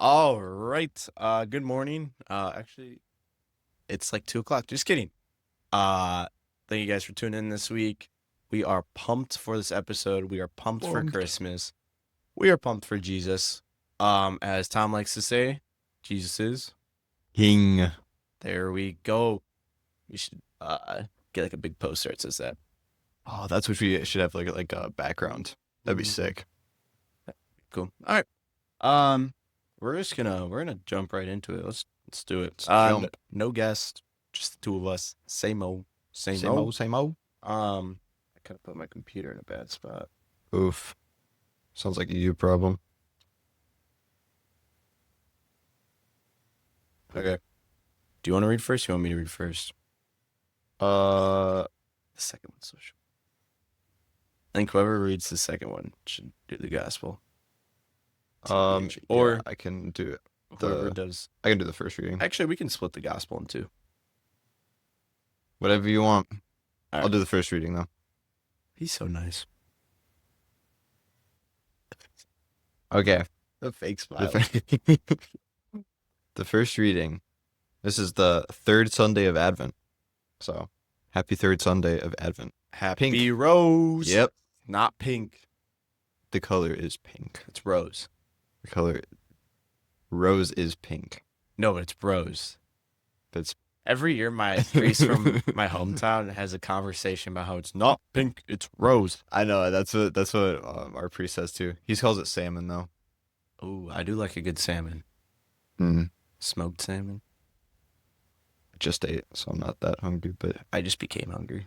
All right. Good morning. Actually, it's like 2 o'clock. Just kidding. Uh, thank you guys for tuning in this week. We are pumped for this episode. We are pumped for Pumped. Christmas. We are pumped for Jesus. As Tom likes to say, Jesus is. King. There we go. We should get like a big poster that says that. Oh, that's what we should have like a background. That'd be Mhm. sick. Cool. All right. Um, we're gonna jump right into it. Let's do it. Let's jump. No guest, just the two of us. Same old, same Same old. old, same old. I kind of put my computer in a bad spot. Oof. Sounds like a you problem. Okay. Do you want to read first? You want me to read first? Uh, The second one's so short. I think whoever reads the second one should do the gospel. yeah, Or I can do it. whoever does. I can do the first reading. Actually, we can split the gospel in two. Whatever you want. All I'll right. do the first reading though. He's so nice. Okay. The fake The, smile. the first reading. This is the third Sunday of Advent. So, happy third Sunday of Advent. Happy Pink. rose. Yep. Not pink. The color is pink. It's rose. The color rose is pink. No, but it's rose. That's Every year, my priest from my hometown has a conversation about how it's not pink, it's rose. I know that's what our priest says too. He calls it salmon though. Ooh, I do like a good salmon. Mm. Smoked salmon. I just ate, so I'm not that hungry. But I just became hungry.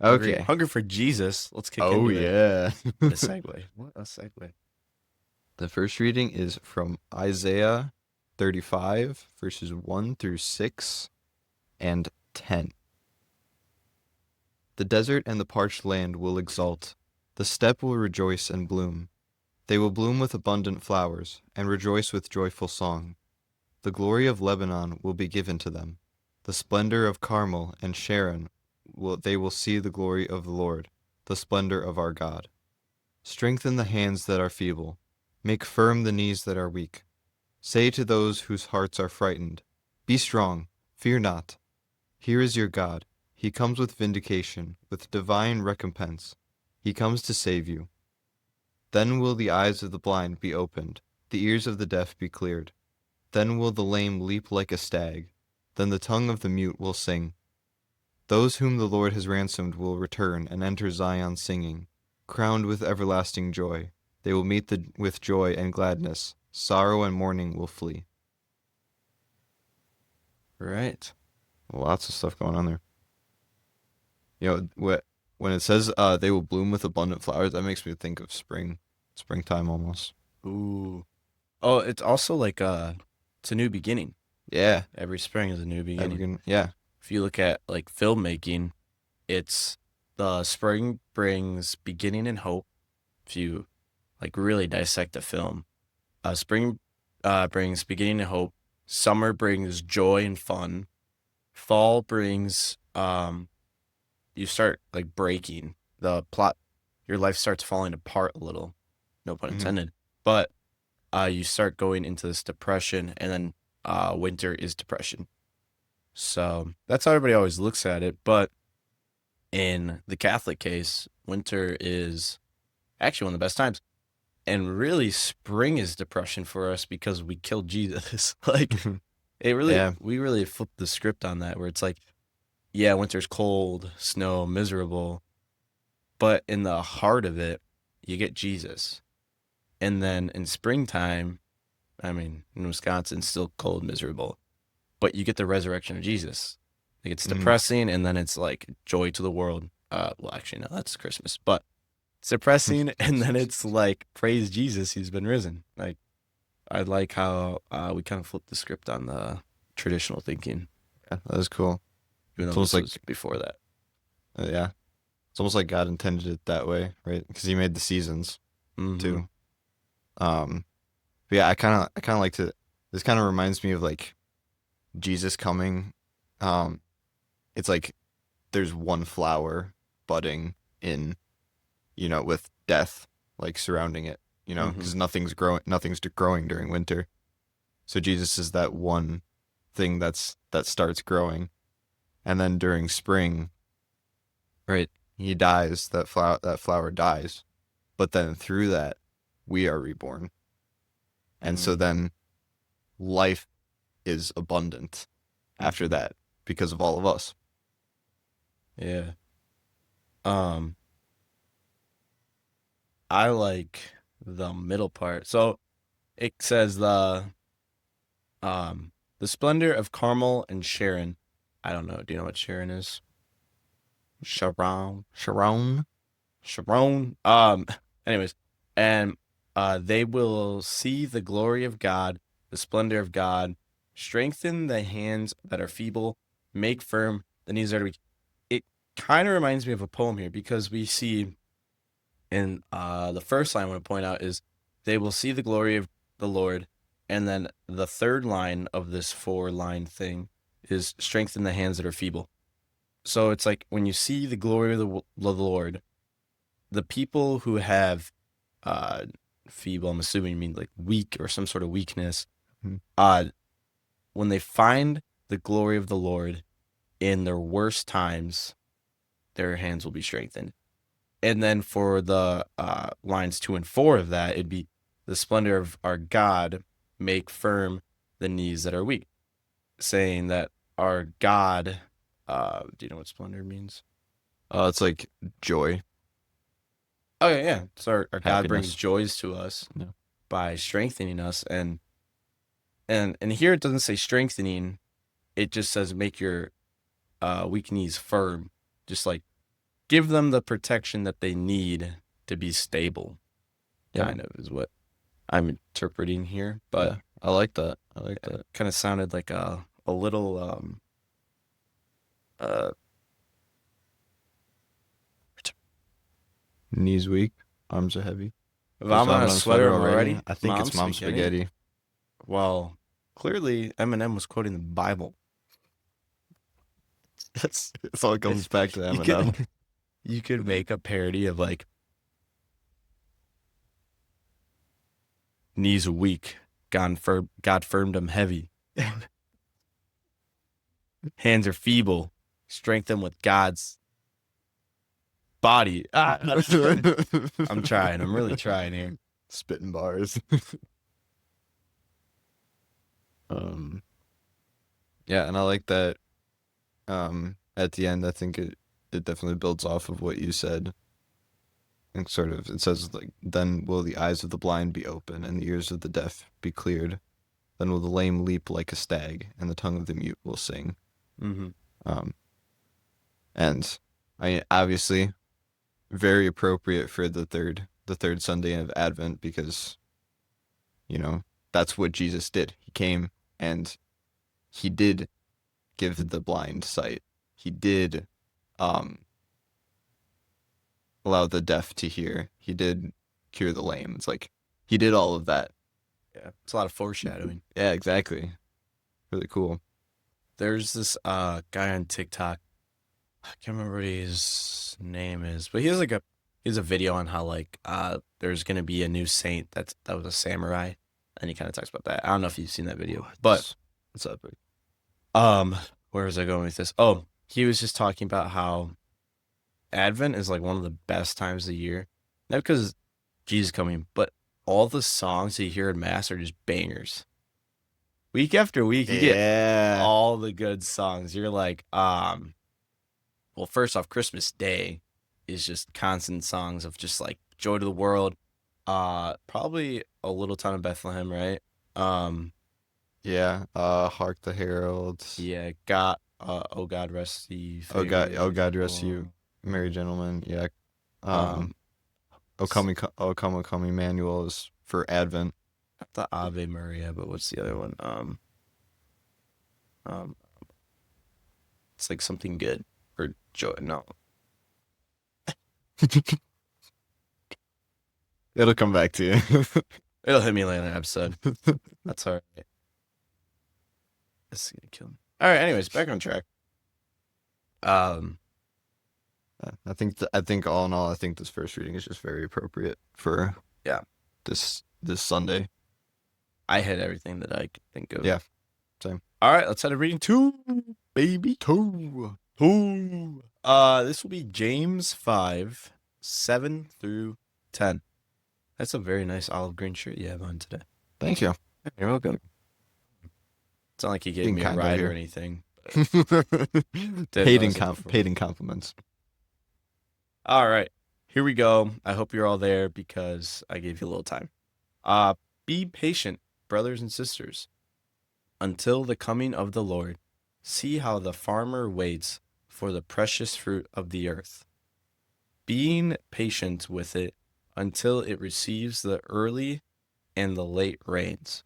okay. Hungry for Jesus. Let's kick Oh into it. yeah. What a segue. What a segue. The first reading is from Isaiah 35 verses 1 through 6 and 10. The desert and the parched land will exult. The steppe will rejoice and bloom. They will bloom with abundant flowers and rejoice with joyful song. The glory of Lebanon will be given to them. The splendor of Carmel and Sharon they will see the glory of the Lord, the splendor of our God. Strengthen the hands that are feeble. Make firm the knees that are weak. Say to those whose hearts are frightened, be strong, fear not. Here is your God. He comes with vindication, with divine recompense. He comes to save you. Then will the eyes of the blind be opened, the ears of the deaf be cleared. Then will the lame leap like a stag. Then the tongue of the mute will sing. Those whom the Lord has ransomed will return and enter Zion singing, crowned with everlasting joy. They will meet with joy and gladness. Sorrow and mourning will flee. Right. Lots of stuff going on there. You know, when it says they will bloom with abundant flowers, that makes me think of springtime almost. Ooh. Oh, it's also like it's a new beginning. Yeah. Every spring is a new beginning. Yeah. If you look at like filmmaking, it's the spring brings beginning and hope. If you like really dissect the film, spring brings beginning and hope. Summer brings joy and fun. Fall brings you start like breaking the plot. Your life starts falling apart a little. No pun Mhm. intended. But you start going into this depression, and then winter is depression. So that's how everybody always looks at it. But in the Catholic case, winter is actually one of the best times. And really, spring is depression for us because we killed Jesus. Like, Yeah. we really flipped the script on that, where it's like, yeah, winter's cold, snow, miserable. But in the heart of it, you get Jesus. And then in springtime, I mean, in Wisconsin, it's still cold, miserable, but you get the resurrection of Jesus. Like it's Mhm. depressing, and then it's like joy to the world. Well, actually, no, that's Christmas, but it's depressing, and then it's like praise Jesus, he's been risen. Like I like how we kind of flipped the script on the traditional thinking, Yeah, that is cool. even It's though almost this like was before that. yeah. It's almost like God intended it that way, right? Because He made the seasons Mhm. too. But yeah, I kind of like to. This kind of reminds me of like Jesus coming. It's like there's one flower budding in, with death like surrounding it, because Mhm. nothing's growing during winter. So Jesus is that one thing that starts growing, and then during spring, right, he dies. That flower dies, but then through that, we are reborn, and so Mhm. then life is abundant after Mhm. that because of all of us. Yeah. Um, I like the middle part. So it says um the splendor of Carmel and Sharon. I don't know. Do you know what Sharon is? Sharon. Sharon. Sharon. Anyways, and they will see the glory of God, the splendor of God, strengthen the hands that are feeble, make firm the knees that are weak. It kind of reminds me of a poem here because we see in the first line I want to point out is they will see the glory of the Lord, and then the third line of this four-line thing is strengthen the hands that are feeble. So it's like when you see the glory of the Lord, the people who have uh feeble, I'm assuming you mean like weak or some sort of weakness, Mhm. uh when they find the glory of the Lord in their worst times, their hands will be strengthened. And then for the lines 2 and 4 of that, it'd be the splendor of our God make firm the knees that are weak, saying that our God, do you know what splendor means? It's like joy, Oh yeah, yeah. So our God brings happiness. joys to us Yeah. by strengthening us, and here it doesn't say strengthening; it just says make your weak knees firm, just like give them the protection that they need to be stable. Yeah. Kind of is what I'm interpreting here, but Yeah. I like that. I like it that. kind of sounded like a little uh Knees weak, arms are heavy. if Just I'm on vomit a on a sweater sweater already. already, I think mom it's mom spaghetti. spaghetti. Well, clearly Eminem was quoting the Bible. It's all comes back to You could Eminem. you could make a parody of like knees weak, God firmed them heavy, hands are feeble, strengthen with God's body. I'm trying. I'm really trying here. Spitting bars. Um, yeah, and I like that. At the end, I think it definitely builds off of what you said. And sort of, it says like, then will the eyes of the blind be open and the ears of the deaf be cleared. Then will the lame leap like a stag, and the tongue of the mute will sing. Hmm. Um, and obviously very appropriate for the third Sunday of Advent because, you know, that's what Jesus did. He came and he did give the blind sight. He did um allow the deaf to hear. He did cure the lame. It's like he did all of that. Yeah, it's a lot of foreshadowing. Yeah, exactly. Really cool. There's this guy on TikTok. I can't remember what his name is, but he has a video on how like there's gonna be a new saint that was a samurai, and he kind of talks about that. I don't know if you've seen that video, but What? What's up? um, where was I going with this? Oh, he was just talking about how Advent is like one of the best times of the year, not because Jesus is coming, but all the songs that you hear in mass are just bangers. Week after week, you get Yeah. all the good songs. You're like, well, first off, Christmas Day is just constant songs of just like joy to the world. Probably a little town of Bethlehem, right? Um, Yeah. Hark the Heralds. yeah, God, oh God, rest ye Oh fair God, rest you, people. merry gentlemen. Yeah. Um, Um, O come Emmanuel is for Advent. not the Ave Maria, but what's the other one? Um, it's like something good or joy. No, It'll come back to you. it'll hit me later in the episode. That's all right. This is gonna kill me. All right. Anyways, back on track. Um, I think all in all, I think this first reading is just very appropriate for yeah. this Sunday. I had everything that I could think of. Yeah, same. All right, let's head to reading two, baby. Two. This will be James 5, 7 through 10. That's a very nice olive green shirt you have on today. Thank you. You're welcome. It's not like you gave Being me a kind out ride or here. anything. Didn't Paid notice it before. paid in compliments. All right, here we go. I hope you're all there because I gave you a little time. Uh, be patient, brothers and sisters, until the coming of the Lord. See how the farmer waits for the precious fruit of the earth, being patient with it until it receives the early and the late rains.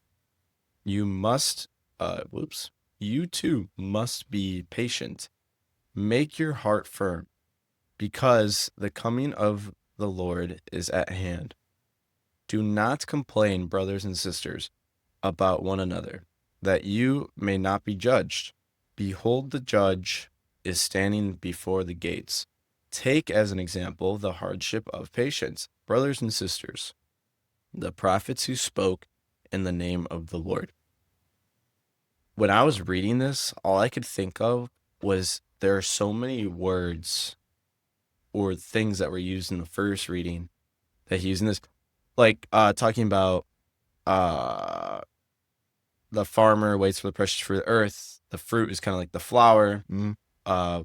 You must, you too must be patient. Make your heart firm, because the coming of the Lord is at hand. Do not complain, brothers and sisters, about one another, that you may not be judged. Behold, the judge is standing before the gates. Take as an example the hardship of patience, brothers and sisters, the prophets who spoke in the name of the Lord. When I was reading this, all I could think of was there are so many words or things that were used in the first reading that he used in this, like talking about uh the farmer waits for the precious fruit of the earth. The fruit is kind of like the flower, Mm. uh,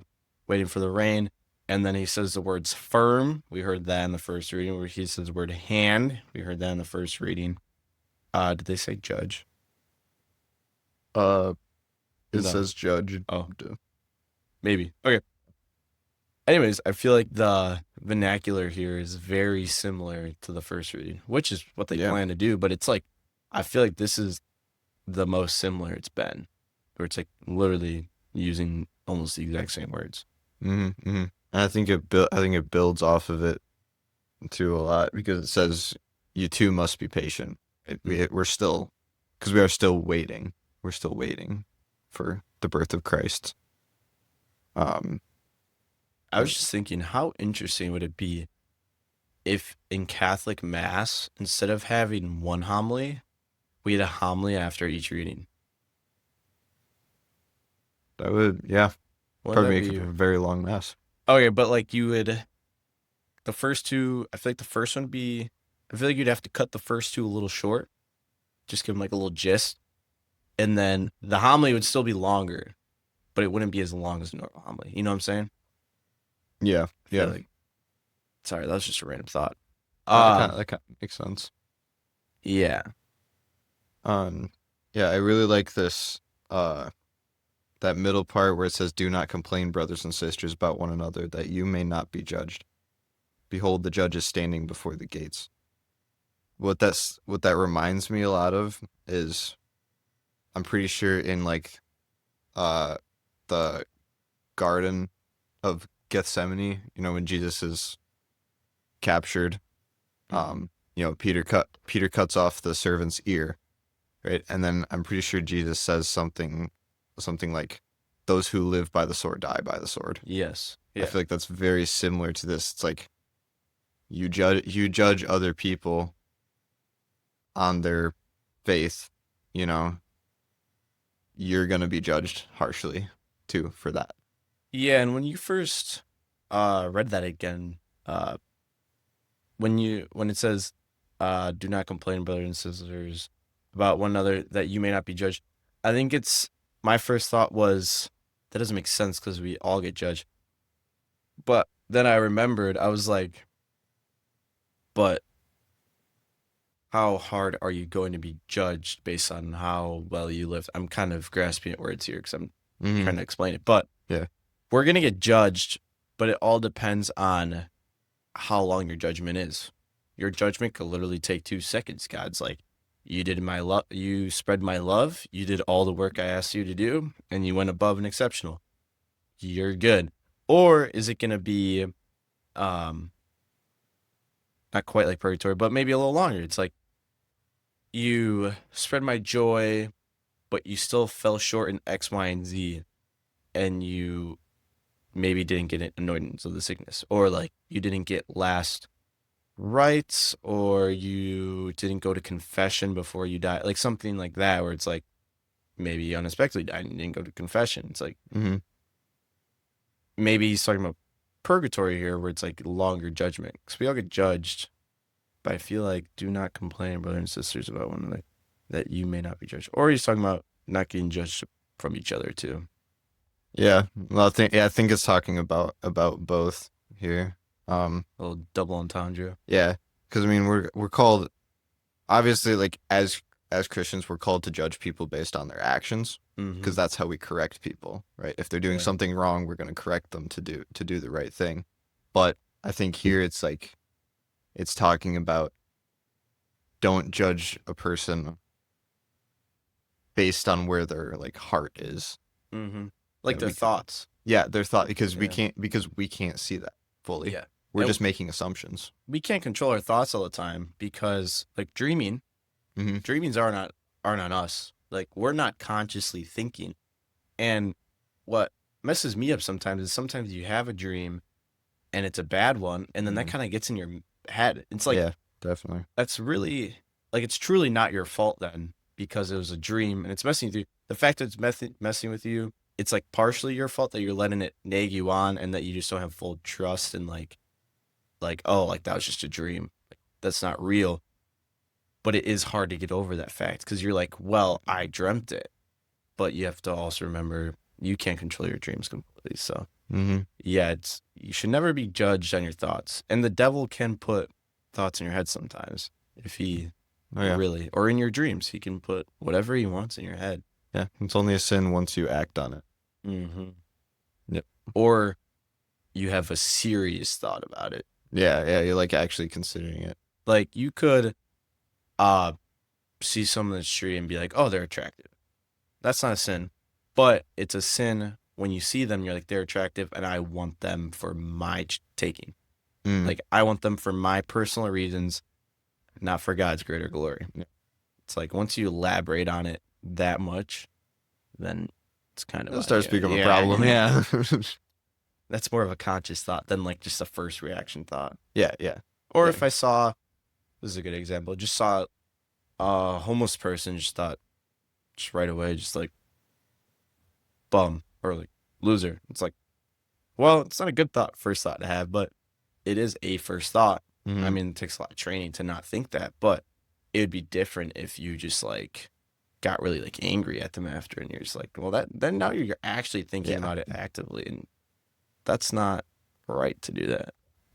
waiting for the rain. And then he says the words firm. We heard that in the first reading. Where he says the word hand. We heard that in the first reading. Did they say judge? Uh, it No. says judge. Oh, maybe. Okay. Anyways, I feel like the vernacular here is very similar to the first reading, which is what they Yeah. plan to do. But it's like, I feel like this is the most similar it's been, where it's like literally using almost the exact same words. Mm-hmm, mm-hmm. And I think it builds off of it too a lot because it says you too must be patient. We're still because we are still waiting. We're still waiting for the birth of Christ. Um, I was and- just thinking, how interesting would it be if in Catholic Mass, instead of having one homily, we had a homily after each reading? that would, yeah, Wouldn't probably that make it be a very long mass. okay? But like you would, the first two, I feel like the first one would be, I feel like you'd have to cut the first two a little short, just give them like a little gist, and then the homily would still be longer, but it wouldn't be as long as a normal homily. You know what I'm saying? Yeah, I feel yeah. like, sorry, that was just a random thought. That kind of makes sense. Yeah. Um, yeah, I really like this. That middle part where it says, "Do not complain, brothers and sisters, about one another, that you may not be judged. Behold, the judge is standing before the gates." What that reminds me a lot of is I'm pretty sure in like uh the Garden of Gethsemane, when Jesus is captured, Mhm. Peter cuts off the servant's ear, right? And then I'm pretty sure Jesus says something like, "Those who live by the sword die by the sword." Yes. I Yeah. feel like that's very similar to this. It's like you judge other people on their faith, you know, you're gonna be judged harshly too for that. Yeah, and when you first read that again, uh when it says do not complain, brothers and sisters, about one another that you may not be judged, I think it's my first thought was that doesn't make sense because we all get judged. But then I remembered, I was like, but how hard are you going to be judged based on how well you lived? I'm kind of grasping at words here because I'm Mm-hmm. trying to explain it. But Yeah. we're gonna get judged, but it all depends on how long your judgment is. Your judgment could literally take 2 seconds. God's like, you did my love, you spread my love, you did all the work I asked you to do, and you went above and exceptional. You're good. Or is it gonna be um not quite like purgatory, but maybe a little longer? It's like you spread my joy, but you still fell short in X, Y, and Z, and you maybe didn't get an anointings of the sickness, or like you didn't get last rites, or you didn't go to confession before you died, like something like that, where it's like maybe you unexpectedly died and you didn't go to confession. It's like Mm-hmm. maybe he's talking about purgatory here, where it's like longer judgment, because we all get judged. But I feel like do not complain, brothers and sisters, about one another, that you may not be judged. Or he's talking about not getting judged from each other too. Yeah. Well, I think it's talking about both here. A little double entendre. Yeah, because I mean we're called obviously like as Christians we're called to judge people based on their actions Mm-hmm. because that's how we correct people, right? If they're doing Yeah. something wrong, we're going to correct them to do the right thing. But I think here it's like it's talking about don't judge a person based on where their like heart is. Mm-hmm. Yeah, Like their thoughts. yeah, their thought Yeah. because we can't see that fully. Yeah. We're And just making assumptions. we can't control our thoughts all the time because like Hmm. dreamings aren't on us. Like we're not consciously thinking. And what messes me up sometimes is sometimes you have a dream and it's a bad one, and then that Hmm. kind of gets in your head. It's like Yeah, definitely. that's really like it's truly not your fault then because it was a dream and it's messing with you. The fact that it's messing with you, it's like partially your fault that you're letting it nag you on and that you just don't have full trust and like oh like that was just a dream. Like, that's not real. But it is hard to get over that fact because you're like, well, I dreamt it, but you have to also remember you can't control your dreams completely. So Hmm. yeah, it's you should never be judged on your thoughts, and the devil can put thoughts in your head sometimes if he Oh yeah. really, or in your dreams, he can put whatever he wants in your head. Yeah, it's only a sin once you act on it. Hmm. Yep. Or you have a serious thought about it. Yeah, yeah, you're like actually considering it. Like you could uh see someone in the street and be like, "Oh, they're attractive." That's not a sin, but it's a sin when you see them. You're like, "They're attractive, and I want them for my taking. Mm. Like I want them for my personal reasons, not for God's greater glory." Yeah. It's like once you elaborate on it that much, then it's kind of It on starts you. to become a Yeah, problem. Yeah. that's more of a conscious thought than like just a first reaction thought. Yeah, yeah. Or Yeah. if I saw, this is a good example, just saw a homeless person, just thought, just right away, just like bum or like loser. It's like, well, it's not a good thought, first thought to have, but it is a first thought. I Hmm. mean, it takes a lot of training to not think that, but it would be different if you just like got really like angry at them after and you're just like, well, that then now you're actually thinking Yeah. about it actively, and that's not right to do that.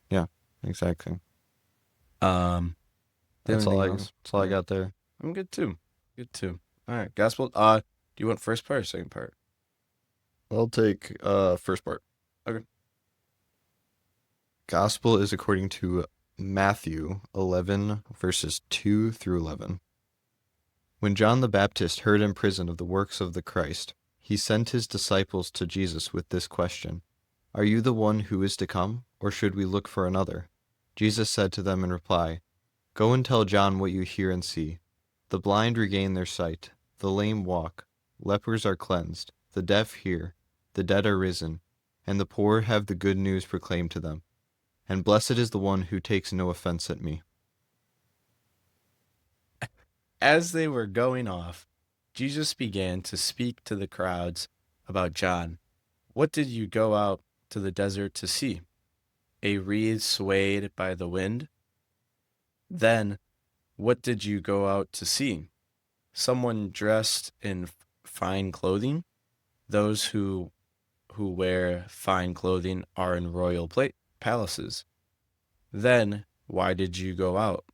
Yeah. Exactly. Um, do you have anything else? That's all I Yeah, got there. I'm good too. Good too. All right, gospel. Do you want first part or second part? I'll take first part. Okay. Gospel is according to Matthew 11 verses 2 through 11. When John the Baptist heard in prison of the works of the Christ, he sent his disciples to Jesus with this question: Are you the one who is to come, or should we look for another? Jesus said to them in reply, Go and tell John what you hear and see. The blind regain their sight, the lame walk, lepers are cleansed, the deaf hear, the dead are risen, and the poor have the good news proclaimed to them. And blessed is the one who takes no offense at me. As they were going off, Jesus began to speak to the crowds about John. What did you go out to the desert to see? A reed swayed by the wind? Then, what did you go out to see? Someone dressed in fine clothing? Those who wear fine clothing are in royal palaces. Then, why did you go out?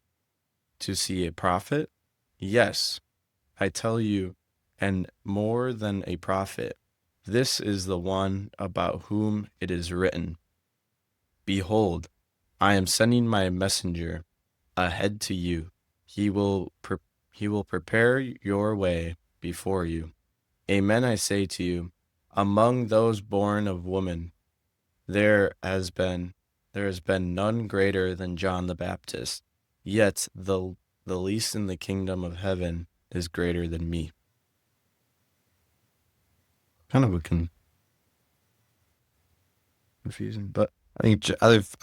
To see a prophet? Yes, I tell you, and more than a prophet. This is the one about whom it is written, Behold, I am sending my messenger ahead to you. He will he will prepare your way before you. Amen, I say to you, among those born of woman, there has been there has been none greater than John the Baptist. Yet the least in the kingdom of heaven is greater than me. Kind of a confusing, but I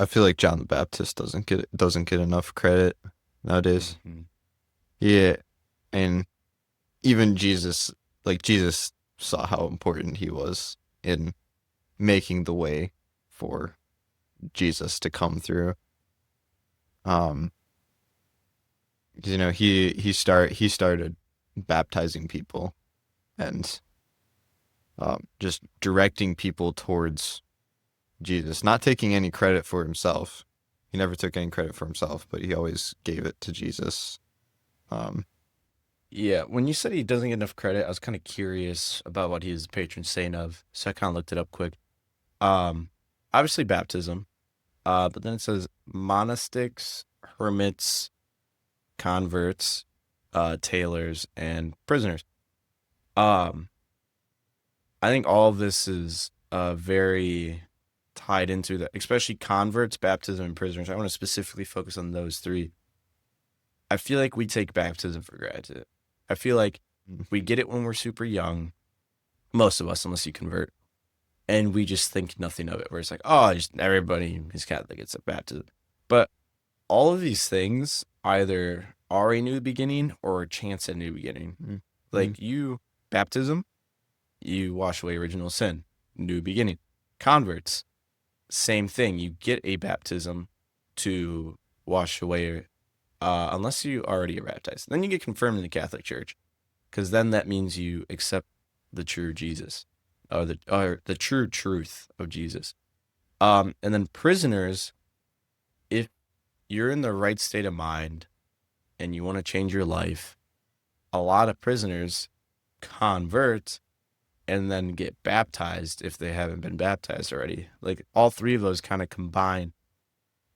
feel like John the Baptist doesn't get enough credit nowadays. Hmm. Yeah, and even Jesus, like Jesus saw how important he was in making the way for Jesus to come through. Um, he started baptizing people and just directing people towards Jesus, not taking any credit for himself. He never took any credit for himself, but he always gave it to Jesus. Um, Yeah, when you said he doesn't get enough credit, I was kind of curious about what he's the patron saint of, so I kind of looked it up quick. Um, Obviously baptism, but then it says monastics, hermits, converts, tailors, and prisoners. Um, I think all of this is very tied into that, especially converts, baptism, and prisoners. I want to specifically focus on those three. I feel like we take baptism for granted. I feel like we get it when we're super young, most of us, unless you convert, and we just think nothing of it. Where it's like, oh, just everybody is Catholic, it's a baptism. But all of these things either are a new beginning or a chance at a new beginning. mm-hmm. Like baptism, you wash away original sin, new beginning. Converts, same thing. You get a baptism to wash away, unless you already are baptized. Then you get confirmed in the Catholic Church, because then that means you accept the true Jesus, or the true truth of Jesus. And then prisoners, if you're in the right state of mind and you want to change your life, a lot of prisoners convert and then get baptized if they haven't been baptized already. Like all three of those kind of combine.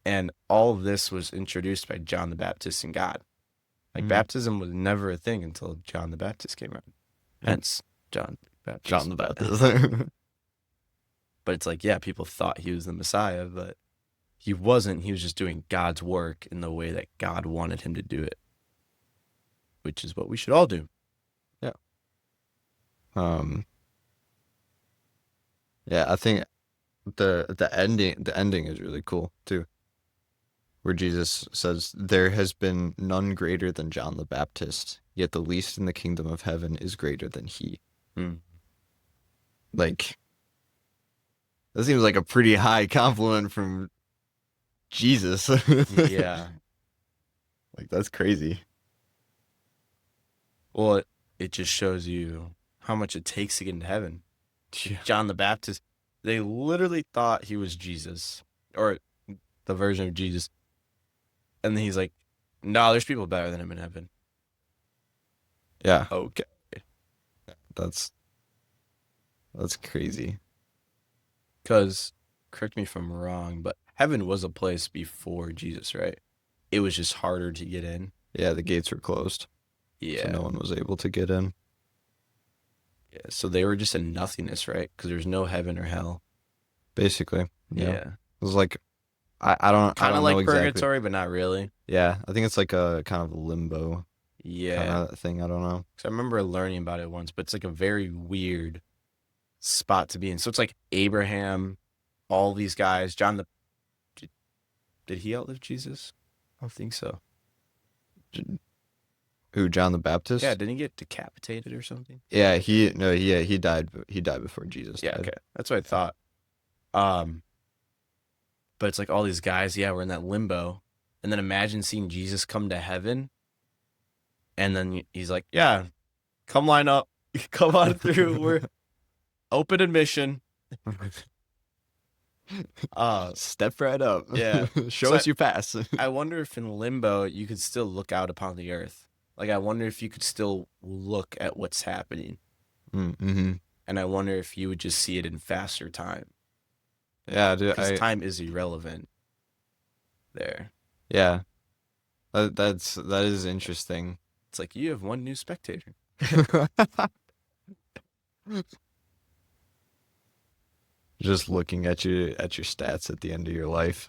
And all of this was introduced by John the Baptist and God. Like Mm-hmm. baptism was never a thing until John the Baptist came around. Yep. Hence John the John Baptist. the But Baptist. but it's like, yeah, people thought he was the Messiah, but he wasn't. He was just doing God's work in the way that God wanted him to do it, which is what we should all do. Yeah. Um, yeah, I think the ending is really cool too, where Jesus says, "There has been none greater than John the Baptist, yet the least in the kingdom of heaven is greater than he." Mm. Like that seems like a pretty high compliment from Jesus. Yeah. Like that's crazy. Well, it just shows you how much it takes to get into heaven. Yeah. John the Baptist, they literally thought he was Jesus or the version of Jesus. And then he's like, no, there's people better than him in heaven. Yeah, Okay. that's that's crazy. Because, correct me if I'm wrong, but heaven was a place before Jesus, right? It was just harder to get in. Yeah, the gates were closed, so no Yeah. one was able to get in. Yeah. So they were just in nothingness, right? Because there's no heaven or hell. Basically, yeah. Yeah. It was like I Kind of don't know like exactly. purgatory, but not really. Yeah, I think it's like a kind of a limbo kind Yeah. of thing. I don't know. Because I remember learning about it once, but it's like a very weird spot to be in. So it's like Abraham, all these guys. Did, did he outlive Jesus? I don't think so. J- Who, John the Yeah, Baptist? didn't he get decapitated or something? Yeah, he no, yeah, he died before Jesus Yeah, died. okay. That's what I thought. Um, but it's like all these guys, yeah, we're in that limbo. And then imagine seeing Jesus come to heaven, and then he's like, yeah, come line up. Come on through. We're open admission. Uh, Step right up. yeah. Show So us your pass. I wonder if in limbo you could still look out upon the earth. Like I wonder if you could still look at what's happening. Mm-hmm. And I wonder if you would just see it in faster time. Yeah, dude, Because time is irrelevant there. yeah, that is interesting. It's like you have one new spectator. Just looking at your stats at the end of your life.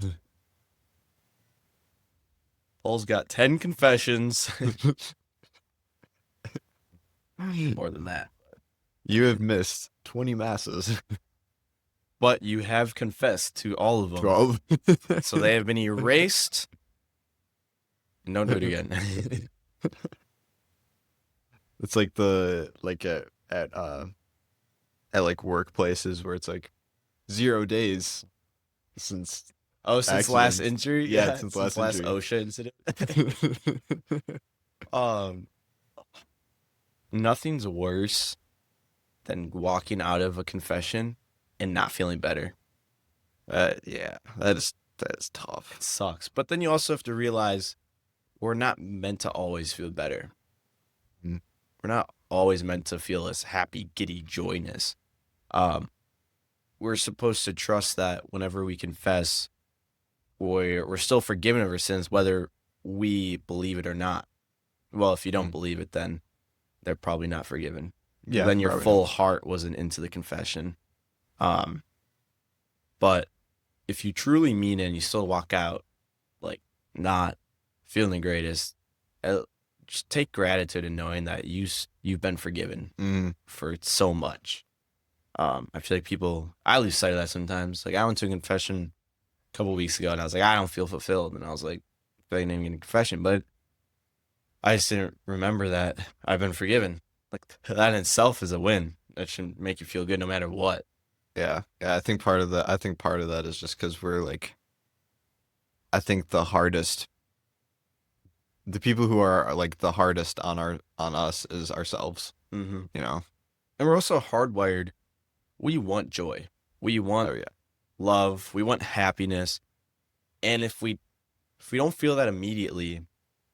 Paul's got 10 confessions. More than that. You have missed 20 masses. but you have confessed to all of them. 12. So they have been erased. And don't do it again. It's like at like workplaces where it's like 0 days since Oh, since last accident. injury? Yeah, Yeah, since since last last injury. OSHA incident. Um, Nothing's worse than walking out of a confession and not feeling better. Yeah, that is tough. It sucks. But then you also have to realize we're not meant to always feel better. Mm. We're not always meant to feel this happy, giddy joyness. Um, we're supposed to trust that whenever we confess, we're still forgiven of our sins, whether we believe it or not. Well, if you don't Mm. believe it, then they're probably not forgiven. Because Yeah, then your probably not. full heart wasn't into the confession. Um, but if you truly mean it and you still walk out like not feeling the greatest, uh, just take gratitude in knowing that you've been forgiven Mm. for so much. I feel like I lose sight of that sometimes. Like I went to a confession a couple weeks ago and I was like, I don't feel fulfilled, and I was like, I didn't even get a confession, but I just didn't remember that I've been forgiven. Like that in itself is a win. That should make you feel good no matter what. Yeah, yeah. I think part of that is just because we're like, I think the people who are like the hardest on us is ourselves. Mm-hmm. You know. And we're also hardwired. We want joy. We Oh want yeah. love. We want happiness. And if we don't feel that immediately,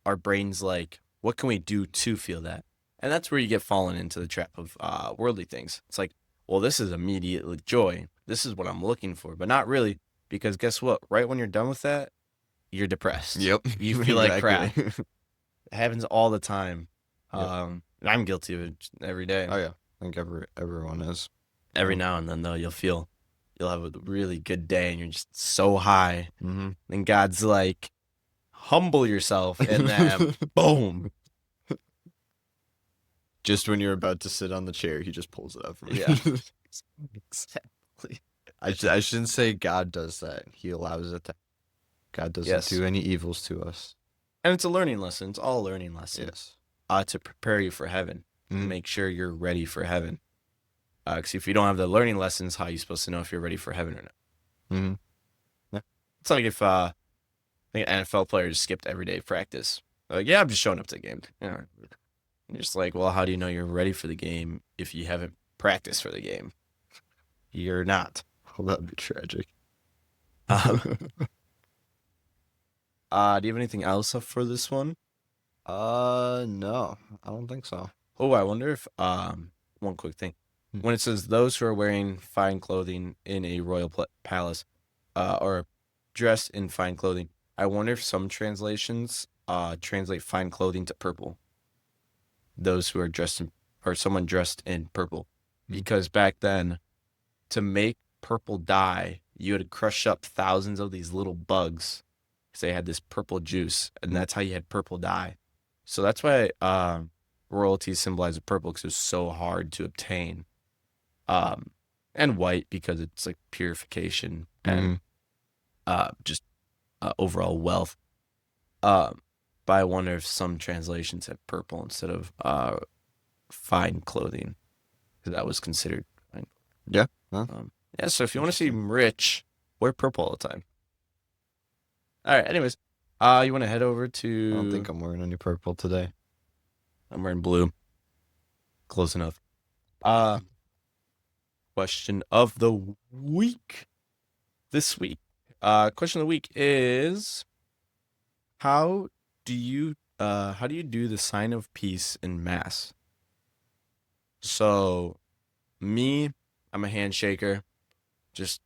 our brain's like, what can we do to feel that? And that's where you get fallen into the trap of worldly things. It's like, well, this is immediately joy. This is what I'm looking for, but not really, because guess what? Right when you're done with that, you're depressed. Yep. You feel like Exactly. crap. It happens all the time. Yep. And I'm guilty of it every day. Oh yeah. I think everyone is. Every now and then, though, you'll have a really good day and you're just so high. Mm-hmm. And God's like, humble yourself. And then, boom. Just when you're about to sit on the chair, he just pulls it out from you. Yeah. Exactly. I shouldn't say God does that. He allows it to. God doesn't Yes. do any evils to us. And it's a learning lesson. It's all a learning lesson. Yes. To prepare you for heaven, to Mhm. make sure you're ready for heaven. Because if you don't have the learning lessons, how are you supposed to know if you're ready for heaven or not? Mm-hmm. It's like if I think an NFL player just skipped everyday practice. Like, yeah, I'm just showing up to the game. You're just like, well, how do you know you're ready for the game if you haven't practiced for the game? You're not. Well, that'd be tragic. Um, do you have anything else up for this one? No, I don't think so. Oh, I wonder if one quick thing. Hmm. When it says those who are wearing fine clothing in a royal palace, or dressed in fine clothing, I wonder if some translations translate fine clothing to purple. Those who are dressed in, or someone dressed in purple, Hmm. because back then, to make purple dye, you had to crush up thousands of these little bugs because they had this purple juice, and Hmm. that's how you had purple dye. So that's why royalty symbolizes purple because it was so hard to obtain. Um, and white because it's like purification and Mm-hmm. just overall wealth. Um, but I wonder if some translations have purple instead of fine clothing because that was considered fine. Yeah. Huh? Yeah, so if you want to seem rich, wear purple all the time. All right, anyways, you want to head over I to. don't think I'm wearing any purple today. I'm wearing blue. Close enough. Question of the week. This week. Question of the week is how do you do the sign of peace in mass? So me, I'm a handshaker. Just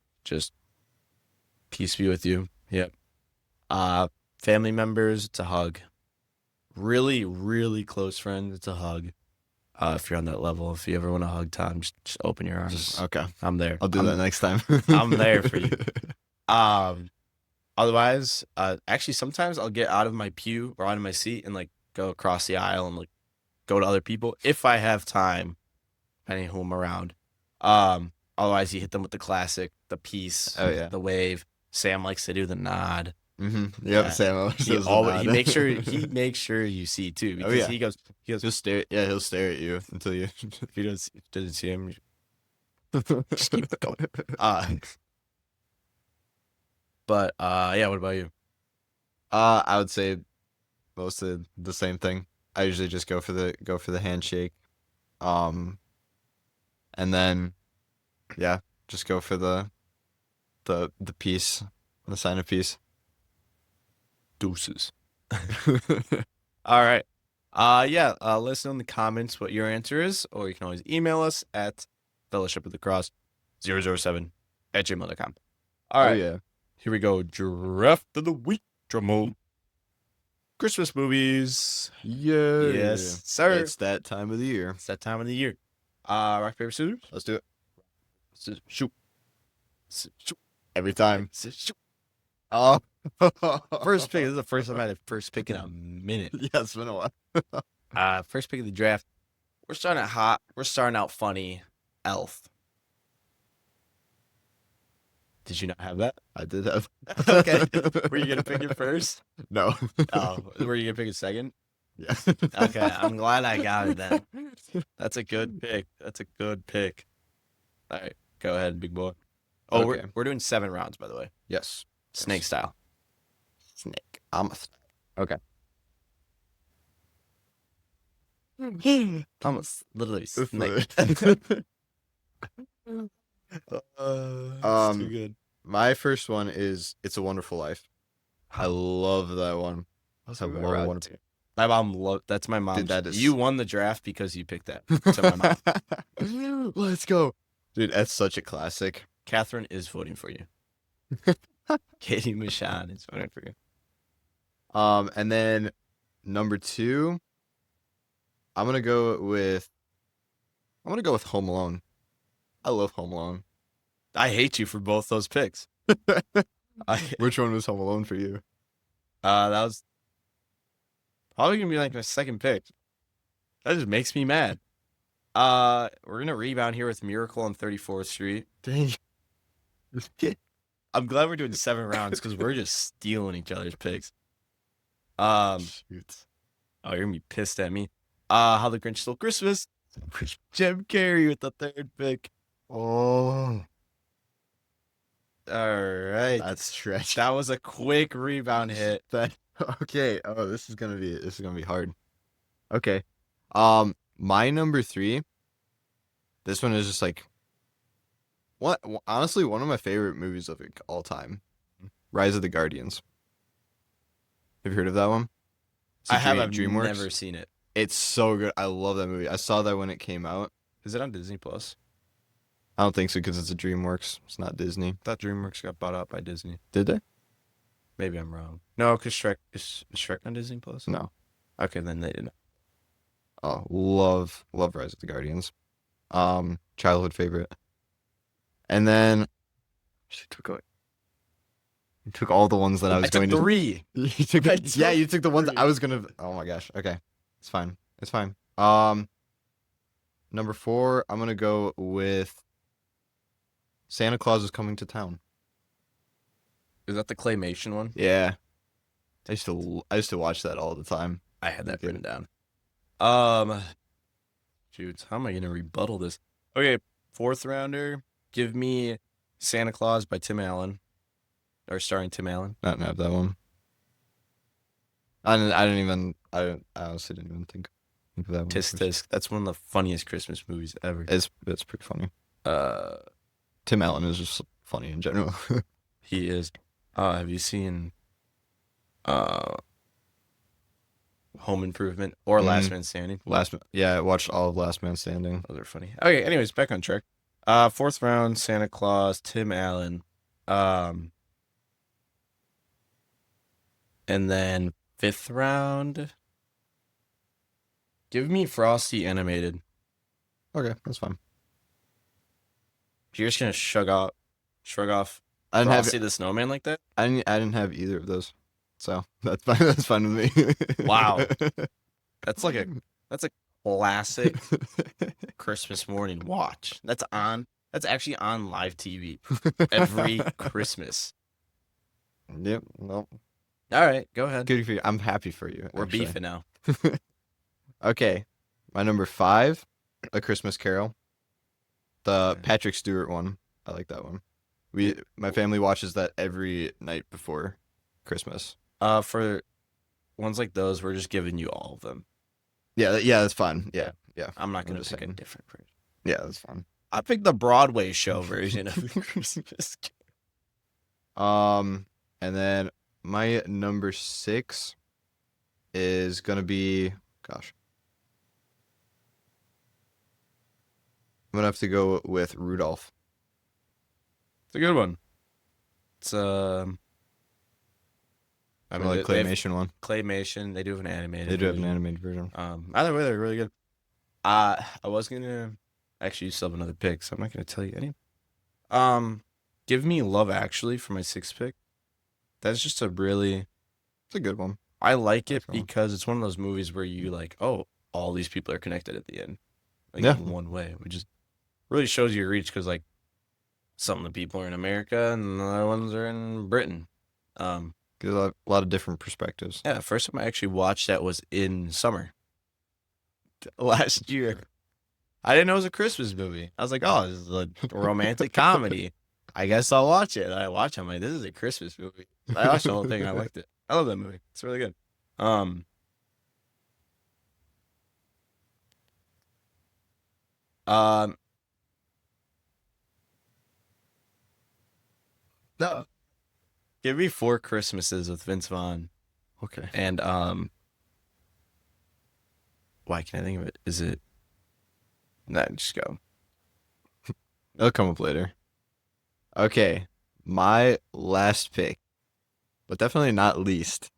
peace be with you. Yep. Family members, it's a hug. Really, really close friends, it's a hug. If you're on that level, if you ever want a hug, Tom, just open your arms. Okay. I'm there. I'll do that next time. I'm there for you. Um, Otherwise, actually, sometimes I'll get out of my pew or out of my seat and like go across the aisle and like go to other people if I have time, depending who I'm around. Otherwise, you hit them with the classic, the peace, Oh yeah. the wave. Sam likes to do the nod. Yep. Yeah. Sam always He does the always nod. he makes sure you see too Oh because yeah. he goes He'll stare. Yeah, he'll stare at you until you. if he doesn't see him, just keep going. Uh but yeah, what about you? I would say mostly the same thing. I usually just go for the handshake. Um, and then yeah, just go for the peace, the sign of peace. Deuces. All right. Yeah, let us know in the comments what your answer is, or you can always email us at fellowshipofthecross007 @gmail.com. All Oh right, yeah. here we go. Draft of the week. Drum roll. Christmas movies. Yeah. Yes, sir. It's that time of the year. It's that time of the year. Rock, paper, scissors. Let's do it. Shoot. Shoot. Every time. Shoot. Oh. First pick. This is the first time I had a first pick in a minute. Yeah, it's been a while. First pick of the draft. We're starting out hot. We're starting out funny. Elf. Did you not have that? I did have. Okay. Were you gonna pick it first? No. Oh, were you gonna pick it second? Yeah. Okay, I'm glad I got it then. That's a good pick. That's a good pick. All right, go ahead, big boy. Oh, Okay. we're doing 7 rounds, by the way. Yes. Snake style. Snake. I'm okay. Almost literally snake. It's too good. My first one is "It's a Wonderful Life." I love that one. That's I love Wonderful. My mom loved. That's my mom. Dude, that is- You won the draft because you picked that. To my mom. Let's go, dude. That's such a classic. Catherine is voting for you. Katie Michon is voting for you. And then number 2, I'm gonna go with Home Alone. I love Home Alone. I hate you for both those picks. Which one was Home Alone for you? That was probably gonna be like my second pick. That just makes me mad. We're gonna rebound here with Miracle on 34th Street. Dang. I'm glad we're doing 7 rounds because we're just stealing each other's picks. Shoot. Oh, you're gonna be pissed at me. How the Grinch Stole Christmas. Jim Carrey with the 3rd pick. Oh, All right. that's trash. That was a quick rebound hit. Okay. Oh, this is gonna be hard. Okay. My number 3. This one is just like honestly one of my favorite movies of all time. Rise of the Guardians. Have you heard of that one? It's a I have. I've DreamWorks. never seen it. It's so good. I love that movie. I saw that when it came out. Is it on Disney Plus? I don't think so because it's a DreamWorks. It's not Disney. I thought DreamWorks got bought out by Disney. Did they? Maybe I'm wrong. No, because Shrek is Shrek on Disney Plus. No. Okay, then they didn't. Oh, love Rise of the Guardians. Childhood favorite. And then she took all the ones that I was going to. 3. You took I it. Yeah, took you took the ones 3. I was gonna. Oh my gosh. Okay, it's fine. It's fine. Number 4, I'm gonna go with Santa Claus is Coming to Town. Is that the claymation one? Yeah, I used to watch that all the time. I had that Okay. written down. Shoot, how am I gonna rebuttal this? Okay, 4th rounder. Give me Santa Claus by Tim Allen, or starring Tim Allen. I didn't have that one. I honestly didn't even think of that one. Tisk Tisk. That's one of the funniest Christmas movies ever. It's pretty funny. Uh, Tim Allen is just funny in general. he is. Have you seen Home Improvement or Last Man Standing? I watched all of Last Man Standing. Those are funny. Okay, anyways, back on track. 4th round, Santa Claus, Tim Allen. And then 5th round, give me Frosty animated. Okay, that's fine. You're just gonna shrug off I didn't have Frosty the Snowman like that? I didn't have either of those, so that's fine. That's fine with me. Wow. That's a classic Christmas morning watch. That's That's actually on live TV every Christmas. Yep. Nope. All right, go ahead. Good for you. I'm happy for you, We're actually. beefing now. Okay. My number five, A Christmas Carol. The Okay. Patrick Stewart one. I like that one. My family watches that every night before Christmas. For ones like those, we're just giving you all of them. Yeah, yeah, that's fine. Yeah. Yeah, yeah. I'm not I'm gonna just pick a saying. different version. Yeah, that's fine. I picked the Broadway show version of the Christmas. Um, and then my number six is gonna be, gosh, I'm gonna have to go with Rudolph. It's a good one. It's I mean Like they have claymation one. claymation. They do have an They animated do have an version. animated version. Either way, they're really good. I was gonna actually still have another pick, so I'm not gonna tell you any. Um, give me Love Actually for my sixth pick. That's just a really It's a good one. I like I it like that one. because it's one of those movies where you like, oh, all these people are connected at the end, like Yeah, in one way, which is really shows your reach because like some of the people are in America and the other ones are in Britain. Um, get a lot of different perspectives. yeah, the first time I actually watched that was in summer last year. I didn't know it was a Christmas movie. I was like, oh, this is a romantic comedy. I guess I'll watch it. And I watch it. I'm like, this is a Christmas movie. I watched the whole thing. And I liked it. I love that movie. It's really good. Um, um, no, give me Four Christmases with Vince Vaughn. Okay. And why can't I think of it? Is it? Nah, just go. It'll come up later. Okay, my last pick, but definitely not least,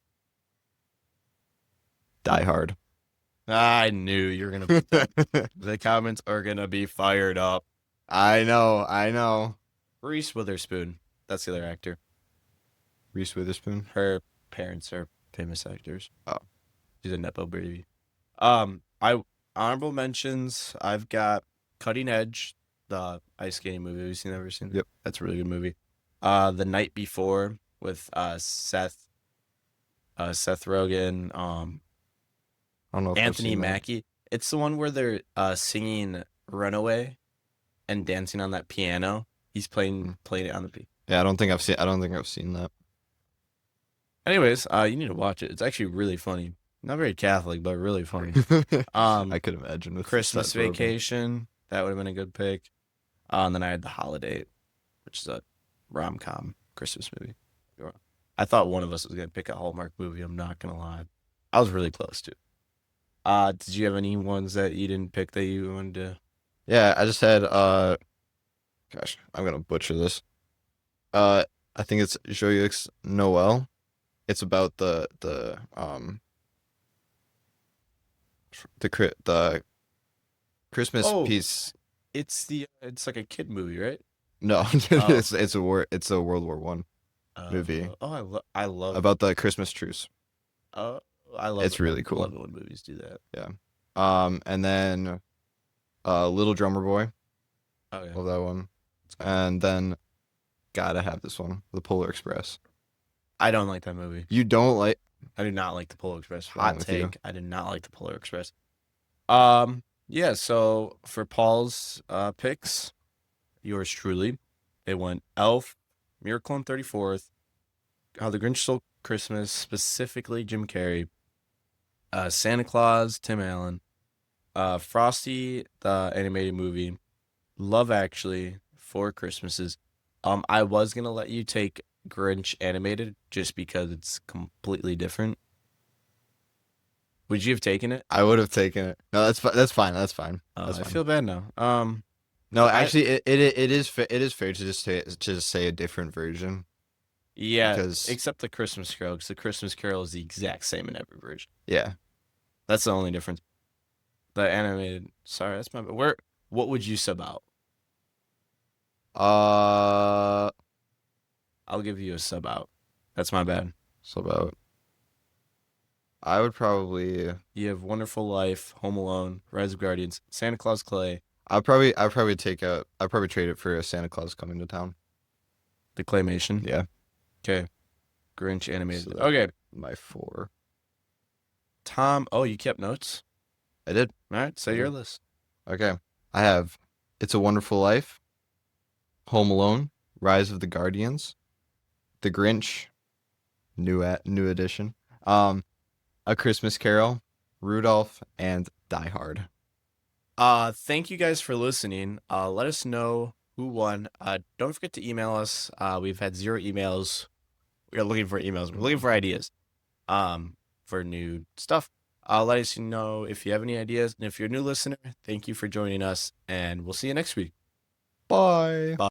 Die Hard. I knew you were gonna put that. The comments are gonna be fired up. I know, I know. Reese Witherspoon. That's the other actor. Reese Witherspoon. Her parents are famous actors. Oh, She's a nepo baby. I honorable mentions. I've got Cutting Edge, the ice skating movie. Have you seen that? Ever seen? yep. That's a really good movie. The Night Before with Seth Rogen, I don't know if I've Anthony seen that. Mackie. It's the one where they're singing "Runaway" and dancing on that piano. He's Hmm. playing it on the piano. Yeah, I don't think I've seen. I don't think I've seen that. Anyways, you need to watch it. It's actually really funny. Not very Catholic, but really funny. I could imagine with Christmas Seth Rogen. Vacation. That would have been a good pick. And then I had The Holiday, which is a rom-com Christmas movie. I thought one of us was gonna pick a Hallmark movie. I'm not gonna lie. I was really close to. Did you have any ones that you didn't pick that you wanted to? Yeah, I just had. Gosh, I'm gonna butcher this. Uh, I think it's Joyeux Noel. It's about the Christmas Oh, piece. it's like a kid movie, right? No, Oh, it's a World War One movie I love about the Christmas truce. uh I love It's really love cool. it when movies do that. Yeah. And then Little Drummer Boy. Oh yeah, Love that one. it's good. And then gotta have this one, The Polar Express. I don't like that movie. You don't like I do not like the Polar Express. what's wrong Hot with you? take. I did not like the Polar Express. Yeah, so for Paul's picks, yours truly, it went Elf, Miracle on 34th, How the Grinch Stole Christmas, specifically Jim Carrey, Santa Claus, Tim Allen, Frosty, the animated movie, Love Actually, Four Christmases. I was gonna let you take Grinch animated just because it's completely different. Would you have taken it? I would have taken it. No, that's fine. That's fine. That's I fine. feel bad now. No, I actually, it is fair to just say a different version Yeah, because except the Christmas Carol, because the Christmas Carol is the exact same in every version. yeah. That's the only difference. The animated, sorry, that's my. Where? What would you sub out? Uh, I'll give you a sub out. That's my bad. so about I would probably You have Wonderful Life, Home Alone, Rise of Guardians, Santa Claus Clay, I'd probably trade it for a Santa Claus coming to town. The claymation. Yeah. Okay. Grinch So animated. that's Okay. my four. Tom. Oh, you kept notes. I did. All right. I Say your did. list. Okay. I have It's a Wonderful Life, Home Alone, Rise of the Guardians, The Grinch, new edition. A Christmas Carol, Rudolph, and Die Hard. Thank you guys for listening. Let us know who won. Don't forget to email us. We've had 0 emails. We are looking for emails. We're looking for ideas. For new stuff. Let us know if you have any ideas. And if you're a new listener, thank you for joining us, and we'll see you next week. Bye. Bye.